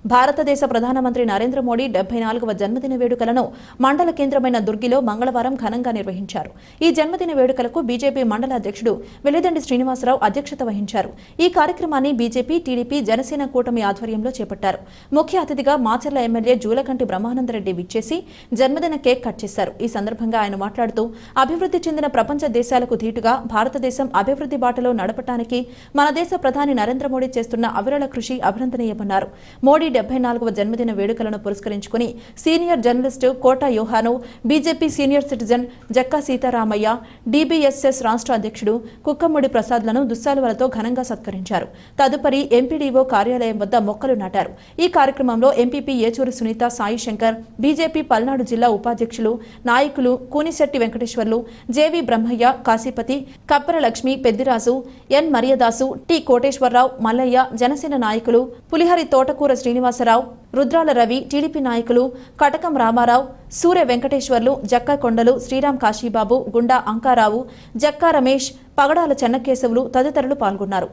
భారతదేశ ప్రధానమంత్రి నరేంద్ర మోడీ 74వ జన్మదిన వేడుకలను మండల కేంద్రమైన దుర్గిలో మంగళవారం ఘనంగా నిర్వహించారు. ఈ జన్మదిన వేడుకలకు బీజేపీ మండల అధ్యక్షుడు వెల్లిదండి శ్రీనివాసరావు అధ్యక్షత వహించారు. ఈ కార్యక్రమాన్ని బీజేపీ, టీడీపీ, జనసేన కూటమి ఆధ్వర్యంలో చేపట్టారు. ముఖ్య అతిథిగా మాచర్ల ఎమ్మెల్యే జూలకంటి బ్రహ్మానందరెడ్డి విచ్చేసి జన్మదిన కేక్ కట్ చేశారు. ఈ సందర్భంగా ఆయన మాట్లాడుతూ అభివృద్ధి చెందిన ప్రపంచ దేశాలకు ధీటుగా భారతదేశం అభివృద్ధి బాటలో నడపడానికి మన దేశ ప్రధాని నరేంద్ర మోడీ చేస్తున్న అవిరళ కృషి అభినందనీయమన్నారు. మోడీ 74వ జన్మదిన వేడుకలను పురస్కరించుకుని senior journalist Kota Yohanu, BJP senior citizen Jakka Sitaramayya, DBSS రాష్ట్ర అధ్యక్షుడు కుక్కమ్మడి ప్రసాద్లను దుస్సాలువలతో ఘనంగా సత్కరించారు. తదుపరి ఎంపీడీఓ కార్యాలయం వద్ద మొక్కలు నాటారు. ఈ కార్యక్రమంలో ఎంపీపీ ఏచూరి సునీత, సాయి శంకర్, బీజేపీ పల్నాడు జిల్లా ఉపాధ్యక్షులు, నాయకులు కూనిశెట్టి వెంకటేశ్వర్లు, జేవీ బ్రహ్మయ్య, కాశీపతి, కప్పర లక్ష్మి, పెద్దిరాజు, ఎన్ మరియదాసు, టి కోటేశ్వరరావు, మల్లయ్య, జనసేన నాయకులు పులిహరి తోటకూర శ్రీనివాసరావు, రుద్రాల రవి, టీడీపీ నాయకులు కటకం రామారావు, సూర్య వెంకటేశ్వర్లు, జక్కా కొండలు, శ్రీరామ్ కాశీబాబు, గుండా అంకారావు, జక్కా రమేష్, పగడాల చెన్నకేశవులు తదితరులు పాల్గొన్నారు.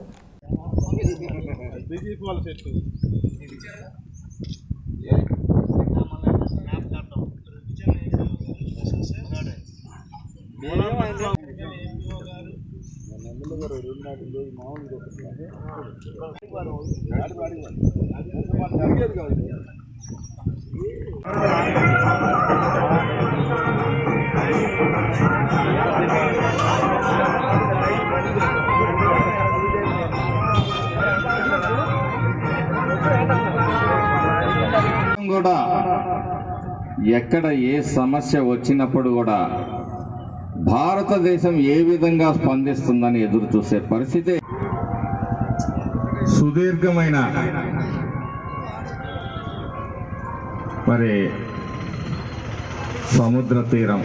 కూడా ఎక్కడ ఏ సమస్య వచ్చినప్పుడు కూడా భారతదేశం ఏ విధంగా స్పందిస్తుందని ఎదురు చూసే పరిస్థితి. సుదీర్ఘమైన మరి సముద్ర తీరం,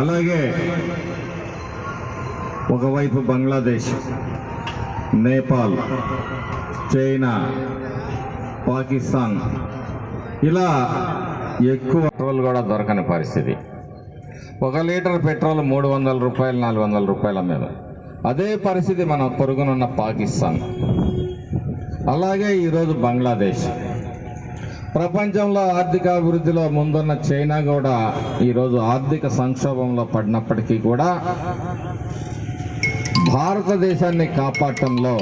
అలాగే ఒకవైపు బంగ్లాదేశ్, నేపాల్, చైనా, పాకిస్తాన్, ఇలా ఎక్కువ పెట్రోల్ కూడా దొరకని పరిస్థితి. 1 లీటర్ పెట్రోల్ 300 రూపాయలు, 400 రూపాయల మీద. అదే పరిస్థితి మన పొరుగునున్న పాకిస్తాన్, అలాగే ఈరోజు బంగ్లాదేశ్. ప్రపంచంలో ఆర్థిక అభివృద్ధిలో ముందున్న చైనా కూడా ఈరోజు ఆర్థిక సంక్షోభంలో పడినప్పటికీ కూడా భారతదేశాన్ని కాపాడటంలో